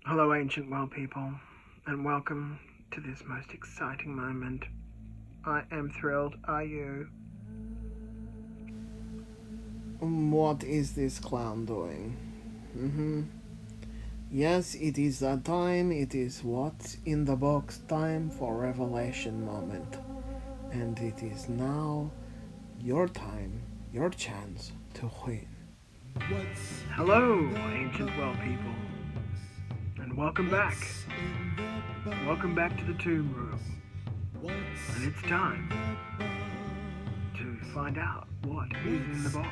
Hello, ancient world people, and welcome to this most exciting moment. I am thrilled. Are you? What is this clown doing? Yes, it is that time. It is what's in the box time for revelation moment. And it is now your time, your chance to win. Hello, ancient world people, and welcome back. Welcome back to the tomb room. And it's time to find out what is in the box.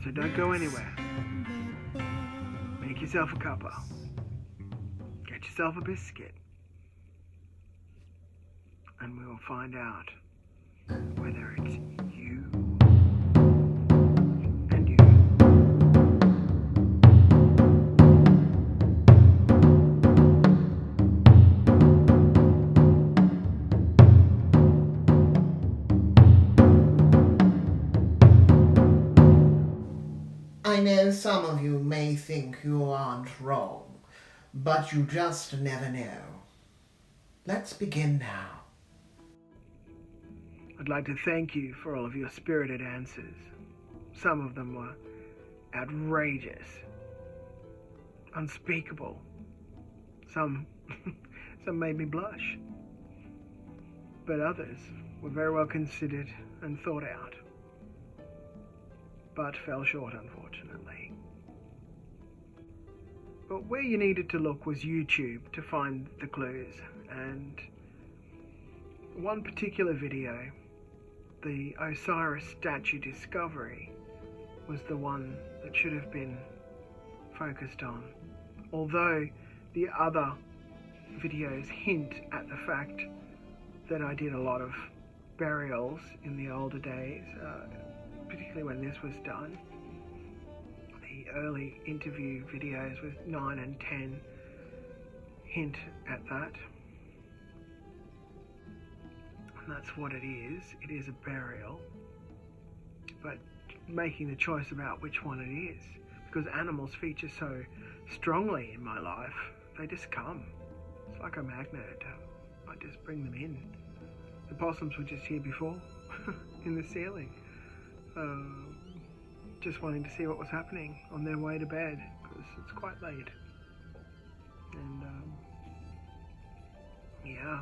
So don't go anywhere. Make yourself a cuppa. Get yourself a biscuit. And we will find out whether it's you and you. I know some of you may think you aren't wrong, but you just never know. Let's begin now. I'd like to thank you for all of your spirited answers. Some of them were outrageous, unspeakable. Some made me blush. But others were very well considered and thought out. But fell short, unfortunately. But where you needed to look was YouTube to find the clues, and one particular video, the Osiris statue discovery, was the one that should have been focused on. Although the other videos hint at the fact that I did a lot of burials in the older days, particularly when this was done. The early interview videos with 9 and 10 hint at that. And that's what it is. It is a burial. But making the choice about which one it is, because animals feature so strongly in my life, they just come. It's like a magnet. I just bring them in. The possums were just here before, in the ceiling. Just wanting to see what was happening on their way to bed, because it's quite late. And, yeah.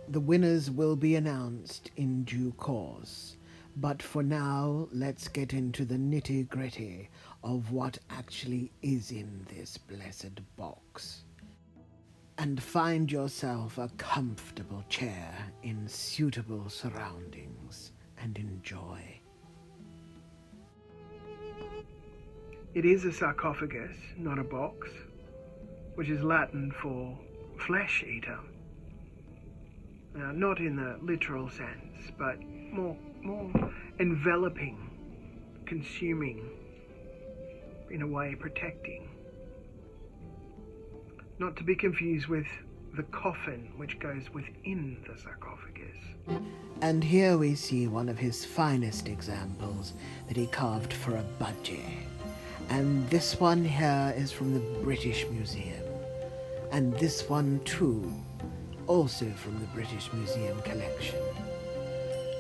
The winners will be announced in due course. But for now, let's get into the nitty-gritty of what actually is in this blessed box. And find yourself a comfortable chair in suitable surroundings and enjoy. It is a sarcophagus, not a box, which is Latin for flesh eater. Now, not in the literal sense, but more enveloping, consuming, in a way protecting. Not to be confused with the coffin which goes within the sarcophagus. And here we see one of his finest examples that he carved for a budgie. And this one here is from the British Museum. And this one too, also from the British Museum collection.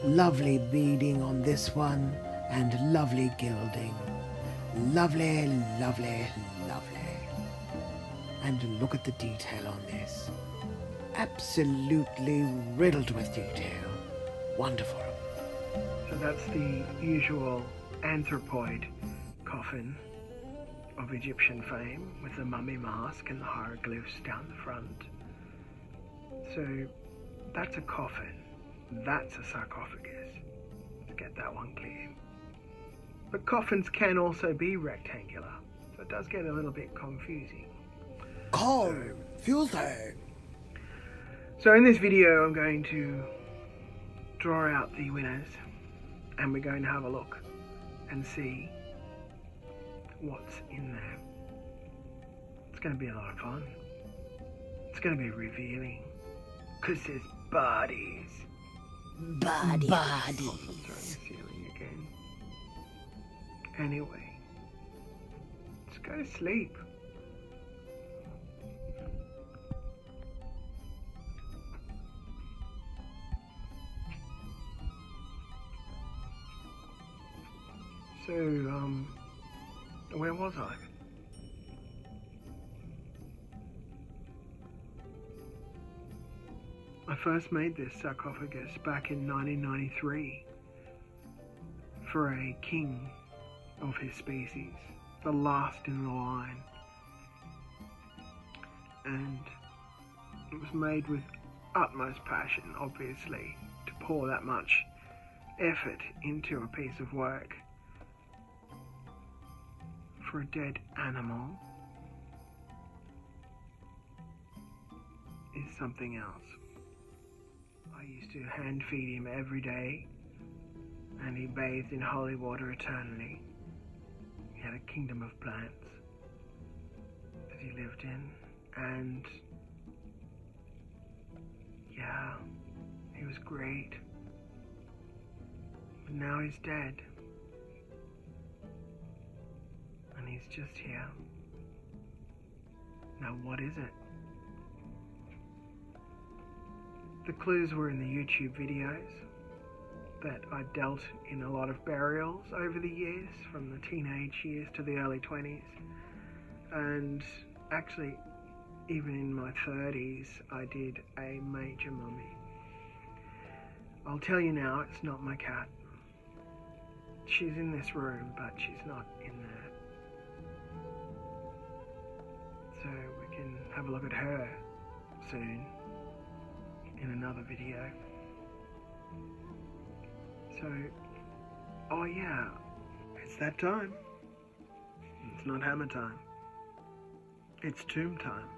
Lovely beading on this one, and lovely gilding. Lovely, lovely, lovely. And look at the detail on this. Absolutely riddled with detail. Wonderful. So that's the usual anthropoid coffin of Egyptian fame, with the mummy mask and the hieroglyphs down the front. So that's a coffin. That's a sarcophagus. Let's get that one clear. But coffins can also be rectangular, so it does get a little bit confusing. Confusing. So in this video I'm going to draw out the winners, and we're going to have a look and see what's in there. It's going to be a lot of fun. It's going to be revealing, because there's bodies. Bodies. Oh, I'm throwing the ceiling again. Anyway, let's go to sleep. So, where was I? I first made this sarcophagus back in 1993 for a king of his species, the last in the line. And it was made with utmost passion, obviously, to pour that much effort into a piece of work for a dead animal is something else. I used to hand feed him every day, and he bathed in holy water eternally. He had a kingdom of plants that he lived in, and yeah, he was great. But now he's dead. And he's just here. Now what is it? The clues were in the YouTube videos that I dealt in a lot of burials over the years, from the teenage years to the early 20s. And actually, even in my 30s, I did a major mummy. I'll tell you now, it's not my cat. She's in this room, but she's not in there. So we can have a look at her soon in another video. So, oh yeah, it's that time. It's not hammer time. It's tomb time.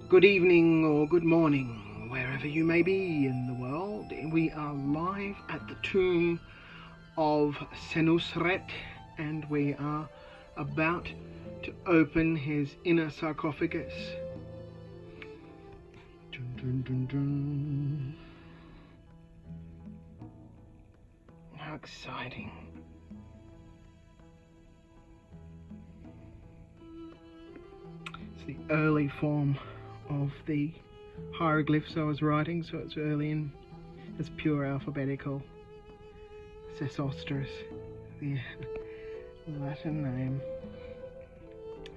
Good evening or good morning, wherever you may be in the world. We are live at the tomb of Senusret, and we are about to open his inner sarcophagus. Dun, dun, dun, dun. How exciting. It's the early form of the hieroglyphs I was writing, so it's early in it's pure alphabetical. Sesostris, the Latin name.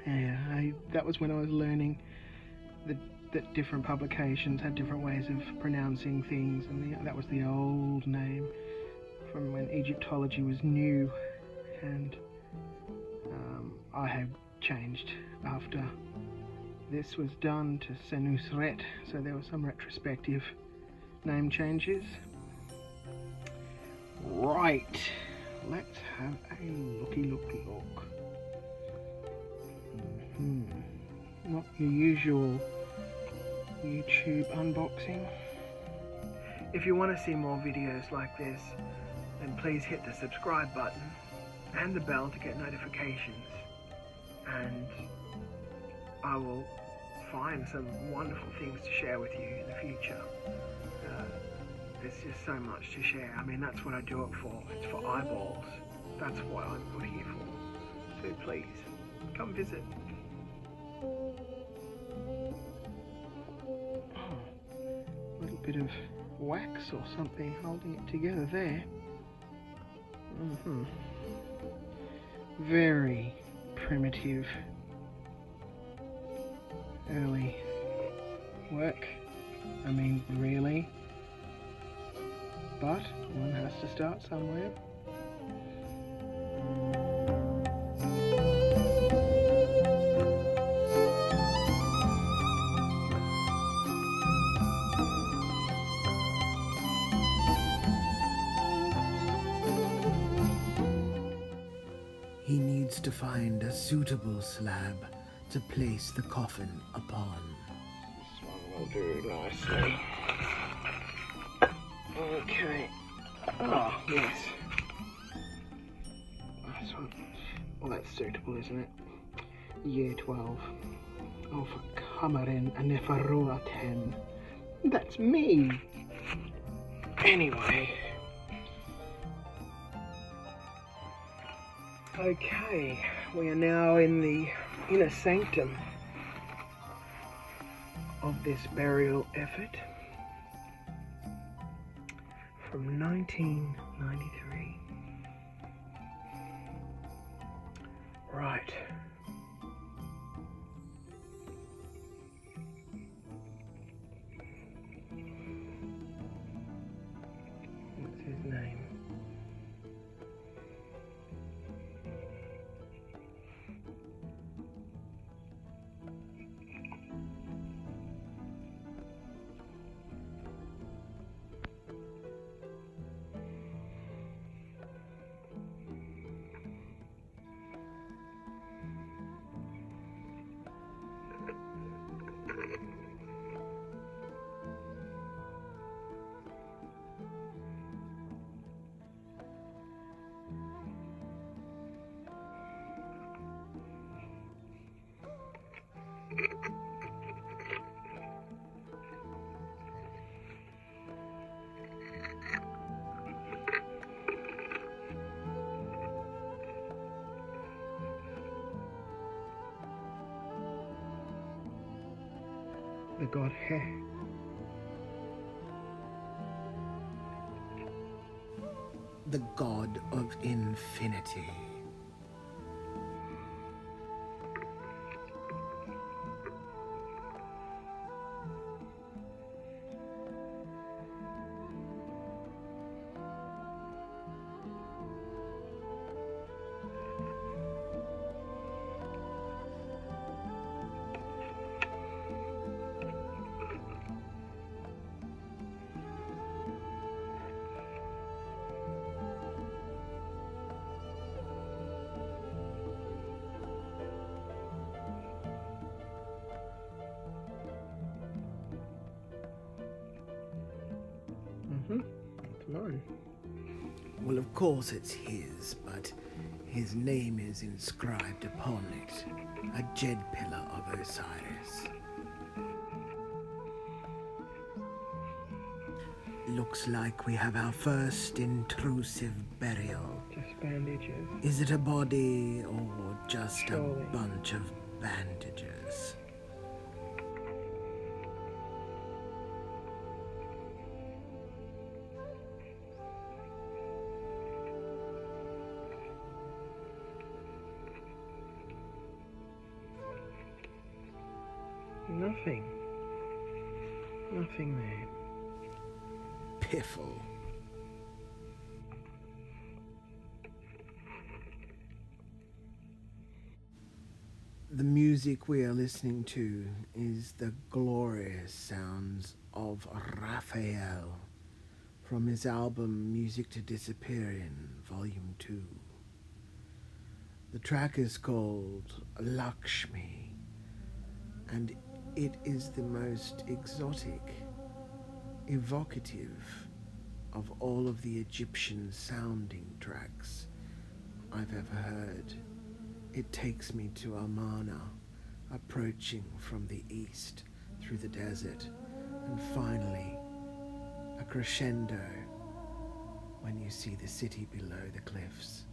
Yeah, that was when I was learning that different publications had different ways of pronouncing things, and that was the old name from when Egyptology was new, and I have changed after this was done to Senusret, so there were some retrospective name changes. Right, let's have a looky look. Not your usual YouTube unboxing. If you want to see more videos like this, then please hit the subscribe button and the bell to get notifications, and I will find some wonderful things to share with you in the future. There's just so much to share. I mean, that's what I do it for. It's for eyeballs. That's what I'm put here for. So please, come visit. A little bit of wax or something holding it together there. Very primitive early work. I mean, really. But one has to start somewhere. He needs to find a suitable slab to place the coffin upon. This one will do nicely. Okay. Oh, yes. This one. Well, that's suitable, isn't it? Year 12. Oh, for Kamarin and Nefarua 10. That's me! Anyway. Okay, we are now in the inner sanctum of this burial effort from 1993. Right. What's his name? The god He. The god of infinity. It's mine. Well, of course it's his, but his name is inscribed upon it. A jed pillar of Osiris. Looks like we have our first intrusive burial. Just bandages. Is it a body or just Surely. a bunch of bandages? Nothing. Nothing there. Piffle. The music we are listening to is the glorious sounds of Raphael from his album Music to Disappear in Volume 2. The track is called Lakshmi, and it is the most exotic, evocative of all of the Egyptian sounding tracks I've ever heard. It takes me to Amarna, approaching from the east through the desert, and finally a crescendo when you see the city below the cliffs.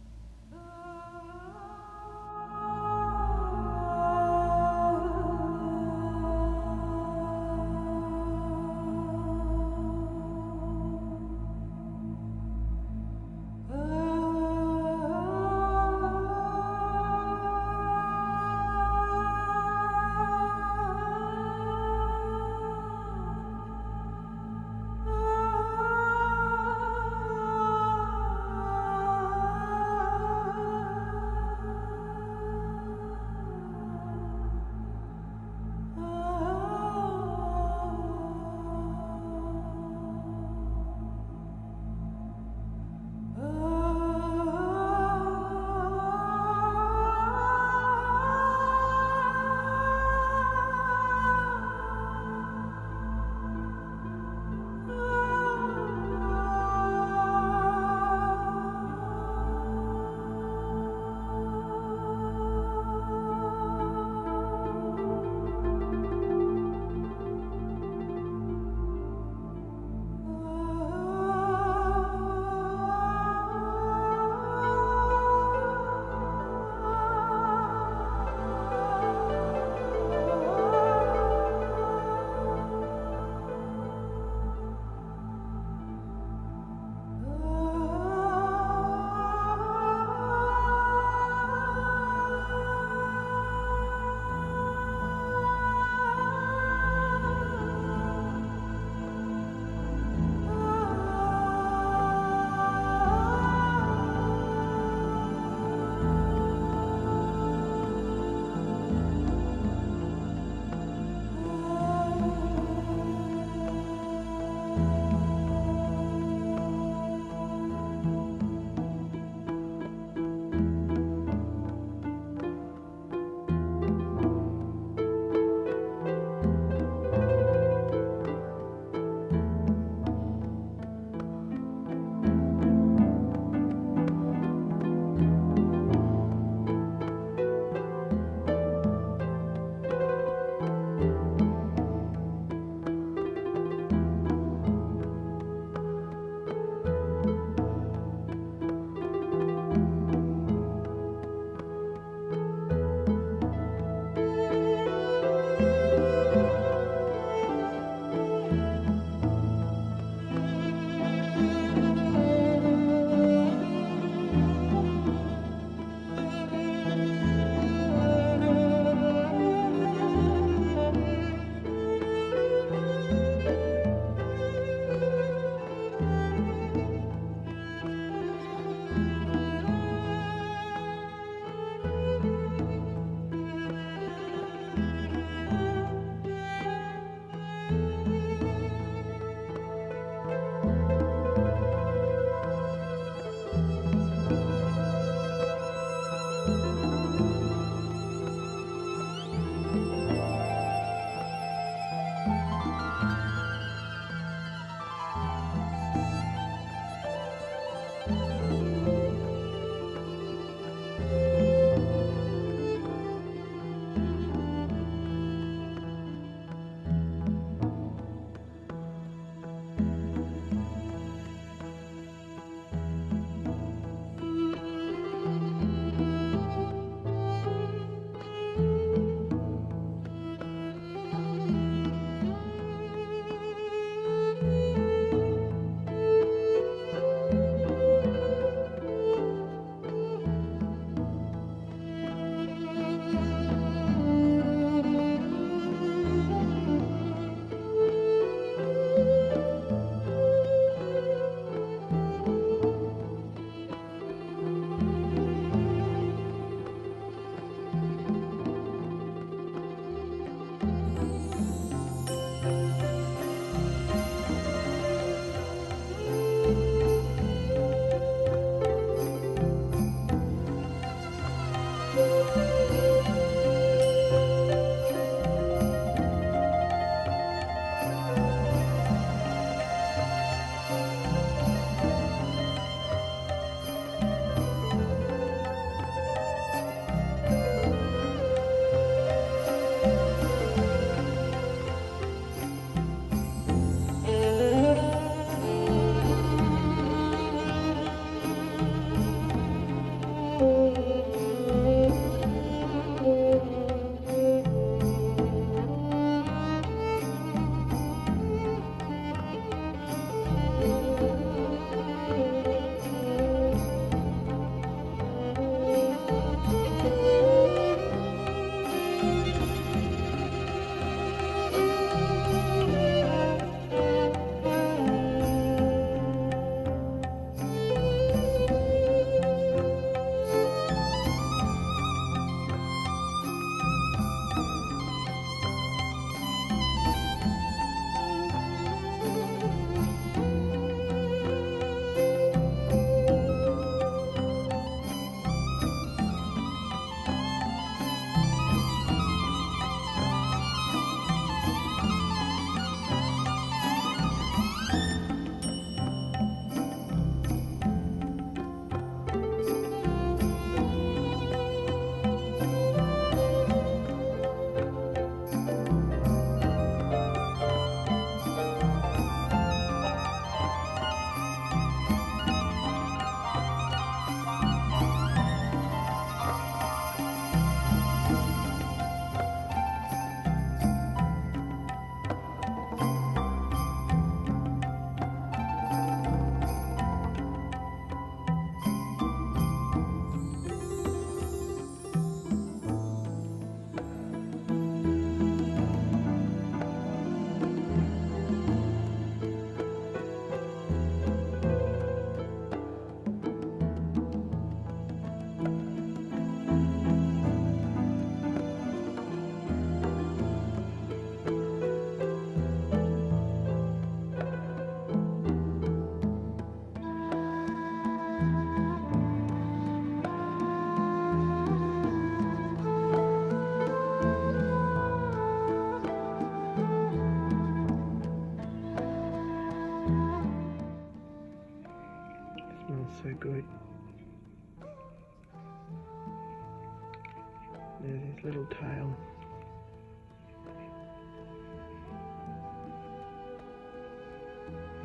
little tail.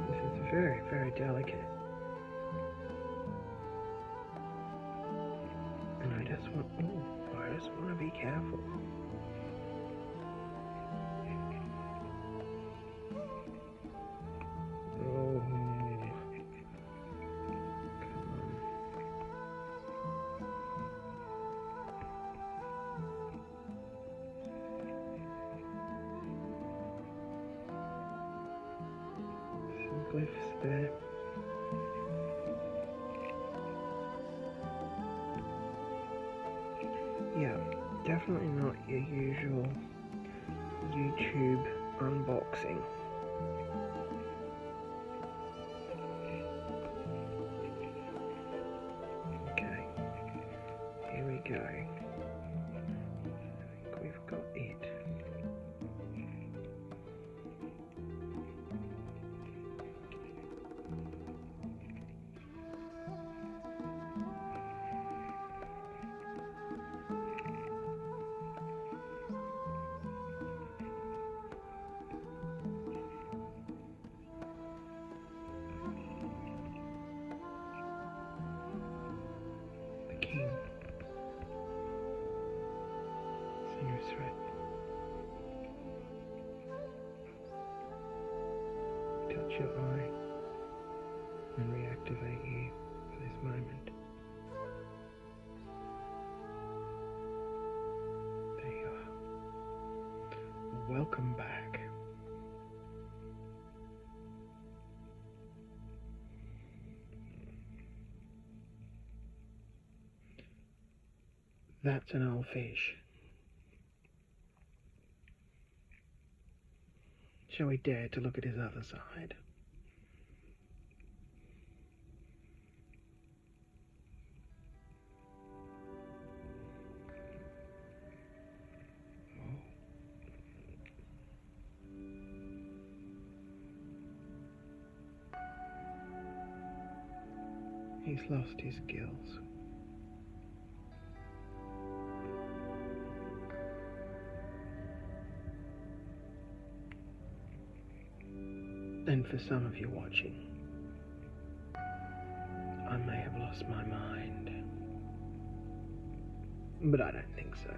This is very, very delicate. And I just want to be careful. Oh, some glyphs there. Yeah, definitely not your usual YouTube unboxing. Okay, here we go. I think we've got it. King. Singer's threat. Touch your eye and reactivate you for this moment. There you are. Welcome back. That's an old fish. Shall we dare to look at his other side? Oh. He's lost his gills. And for some of you watching, I may have lost my mind, but I don't think so.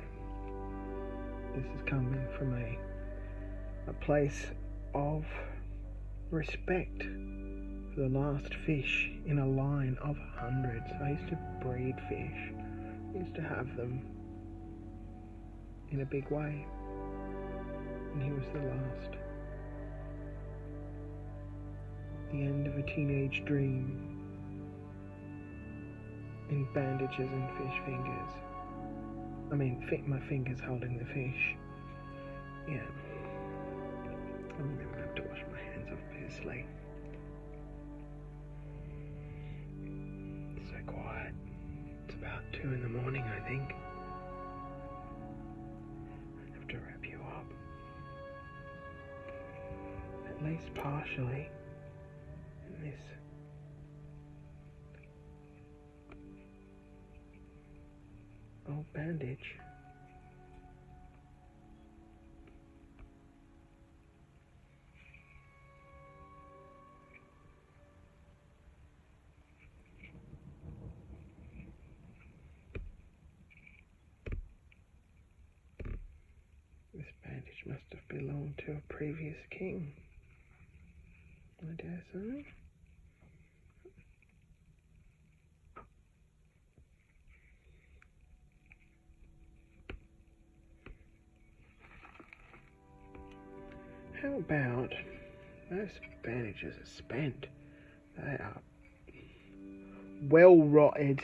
This is coming from a place of respect for the last fish in a line of hundreds. I used to breed fish. I used to have them in a big way, and he was the last. The end of a teenage dream in bandages and fish fingers. I mean, my fingers holding the fish. Yeah. I'm gonna have to wash my hands, obviously. It's so quiet. It's about 2 in the morning, I think. I have to wrap you up. At least partially. This old bandage. This bandage must have belonged to a previous king, I dare say. How about those bandages are spent? They are well rotted.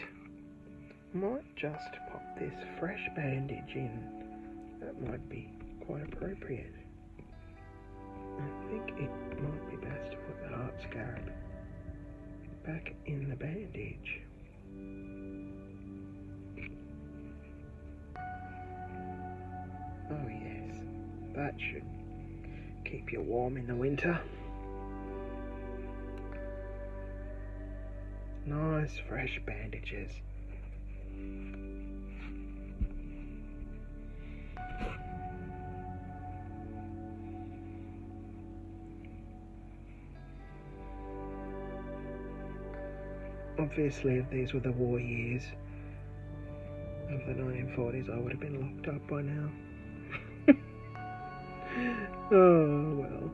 Might just pop this fresh bandage in. That might be quite appropriate. I think it might be best to put the heart scarab back in the bandage. Oh yes, that should keep you warm in the winter. Nice fresh bandages. Obviously, if these were the war years of the 1940s, I would have been locked up by now. Oh, well.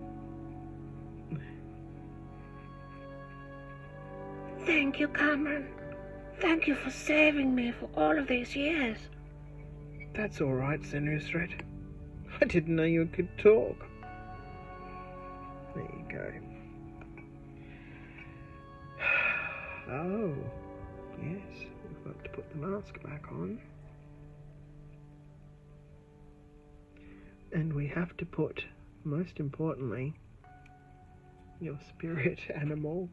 Thank you, Cameron. Thank you for saving me for all of these years. That's all right, Senusret. I didn't know you could talk. There you go. Oh, yes, we've got to put the mask back on. And we have to put, most importantly, your spirit animal,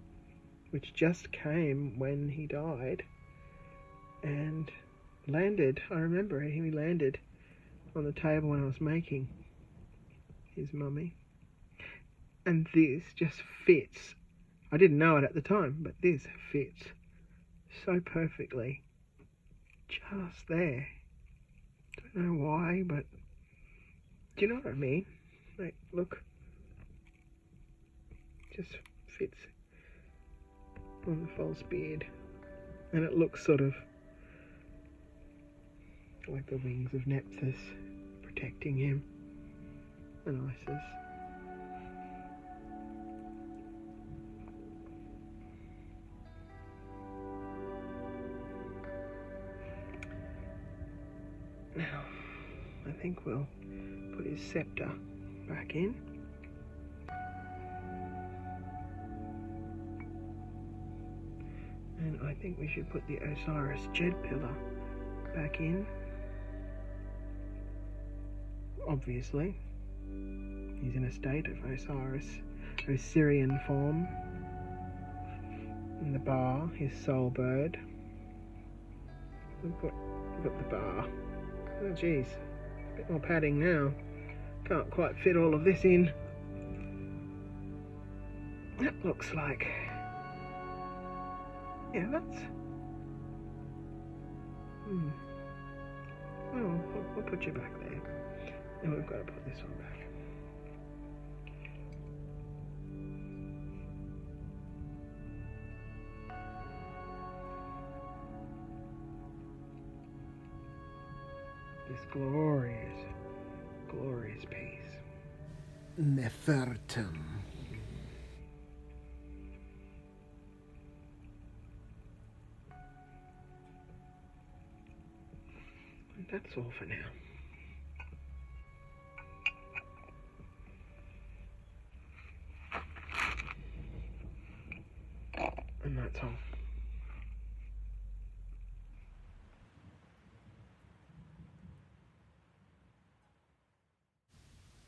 which just came when he died and landed. I remember he landed on the table when I was making his mummy. And this just fits. I didn't know it at the time, but this fits so perfectly. Just there. Don't know why, but do you know what I mean? Like, look. Just fits on the false beard. And it looks sort of like the wings of Nephthys protecting him and Isis. Now, I think we'll put his scepter back in. And I think we should put the Osiris Jed pillar back in. Obviously, he's in a state of Osirian form. And the bar, his soul bird. We've got the bar. Oh geez, a bit more padding now. Can't quite fit all of this in. That looks like... yeah, that's... Well, we'll put you back there. And we've got to put this one back. This glorious, glorious piece. Nefertum. And that's all for now. And that's all.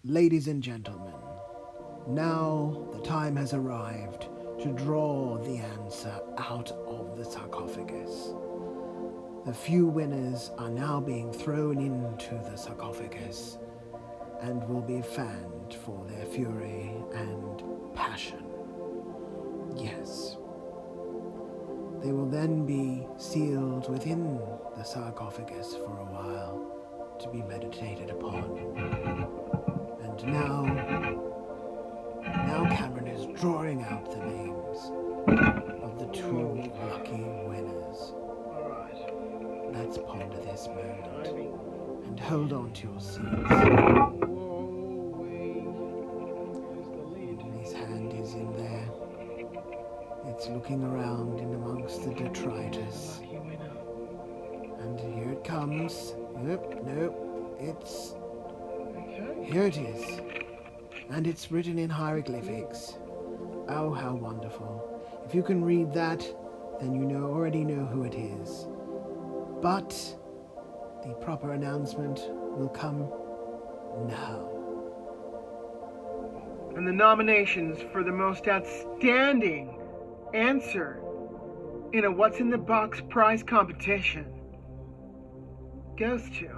Ladies and gentlemen, now the time has arrived to draw the answer out of the sarcophagus. The few winners are now being thrown into the sarcophagus and will be fanned for their fury and passion. Yes. They will then be sealed within the sarcophagus for a while to be meditated upon. And now Cameron is drawing out the names of the two lucky winners. Alright. Let's ponder this moment and hold on to your seats. His hand is in there. It's looking around in amongst the detritus. And here it comes. Nope. It's... here it is. And it's written in hieroglyphics. Oh, how wonderful. If you can read that, then you already know who it is. But the proper announcement will come now. And the nominations for the most outstanding answer in a What's in the Box prize competition goes to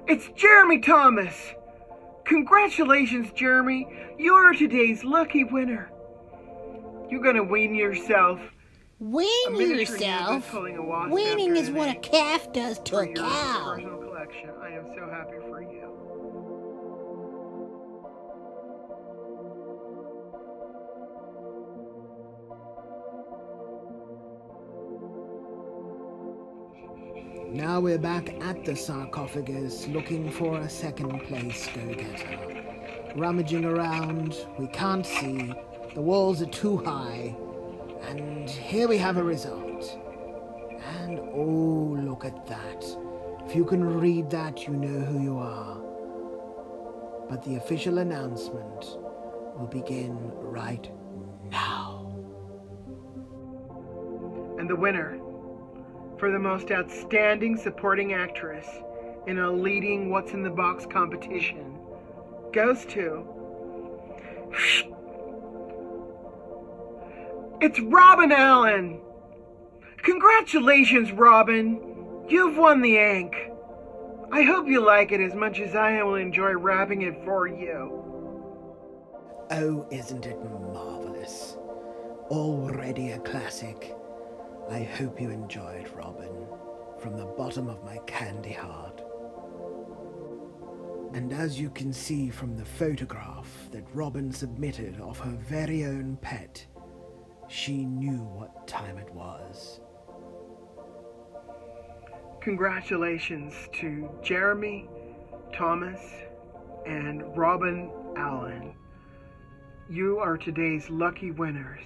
it's Jeremy Thomas. Congratulations, Jeremy. You're today's lucky winner. You're gonna wean yourself. Wean yourself? Weaning is what a calf does to a cow. Personal collection. I am so happy for you. Now we're back at the sarcophagus looking for a second place go-getter. Rummaging around, we can't see, the walls are too high, and here we have a result. And oh, look at that. If you can read that, you know who you are. But the official announcement will begin right now. And the winner for the most outstanding supporting actress in a leading What's in the Box competition goes to... It's Robin Allen! Congratulations, Robin! You've won the ink. I hope you like it as much as I will enjoy wrapping it for you. Oh, isn't it marvelous? Already a classic. I hope you enjoyed, Robin, from the bottom of my candy heart. And as you can see from the photograph that Robin submitted of her very own pet, she knew what time it was. Congratulations to Jeremy, Thomas, and Robin Allen. You are today's lucky winners.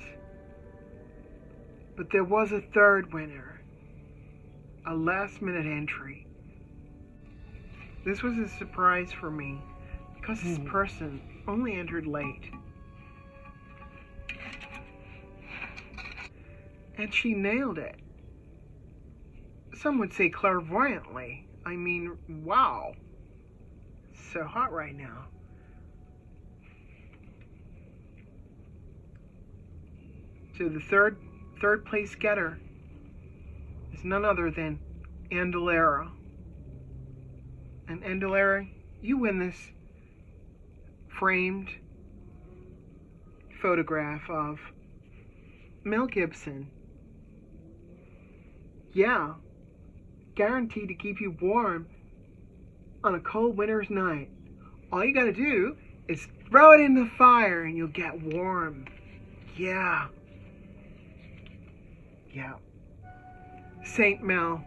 But there was a third winner, a last-minute entry. This was a surprise for me because this person only entered late. And she nailed it. Some would say clairvoyantly. I mean, wow. So hot right now. So the third place getter is none other than Andalara. And Andalara, you win this framed photograph of Mel Gibson. Yeah, guaranteed to keep you warm on a cold winter's night. All you gotta do is throw it in the fire and you'll get warm. Yeah. Yeah. St. Mel.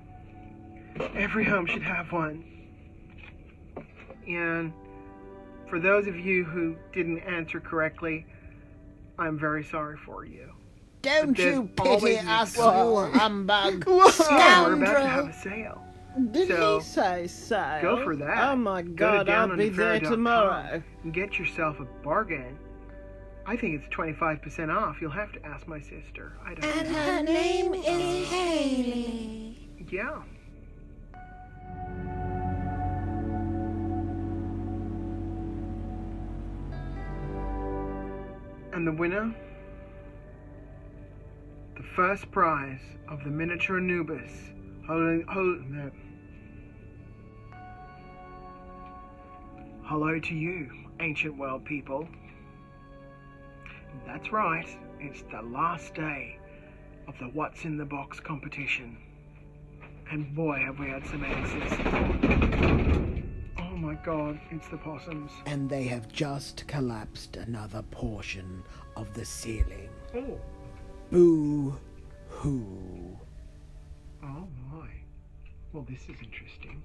Every home should have one. And for those of you who didn't answer correctly, I'm very sorry for you. Don't you pity us, you humbug. Yeah, we're about to Scoundrel. have a sale. Did So, he say sale? go for that. Oh my Go to God, I'll be there downonthefair.com tomorrow. and get yourself a bargain. I think it's 25% off. You'll have to ask my sister. I don't And know. her name is Haley. Yeah. And the winner? The first prize of the miniature Anubis. Hello to you, ancient world people. That's right, it's the last day of the What's in the Box competition. And boy, have we had some answers. Oh my God, it's the possums. And they have just collapsed another portion of the ceiling. Oh. Boo-hoo. Oh my. Well, this is interesting.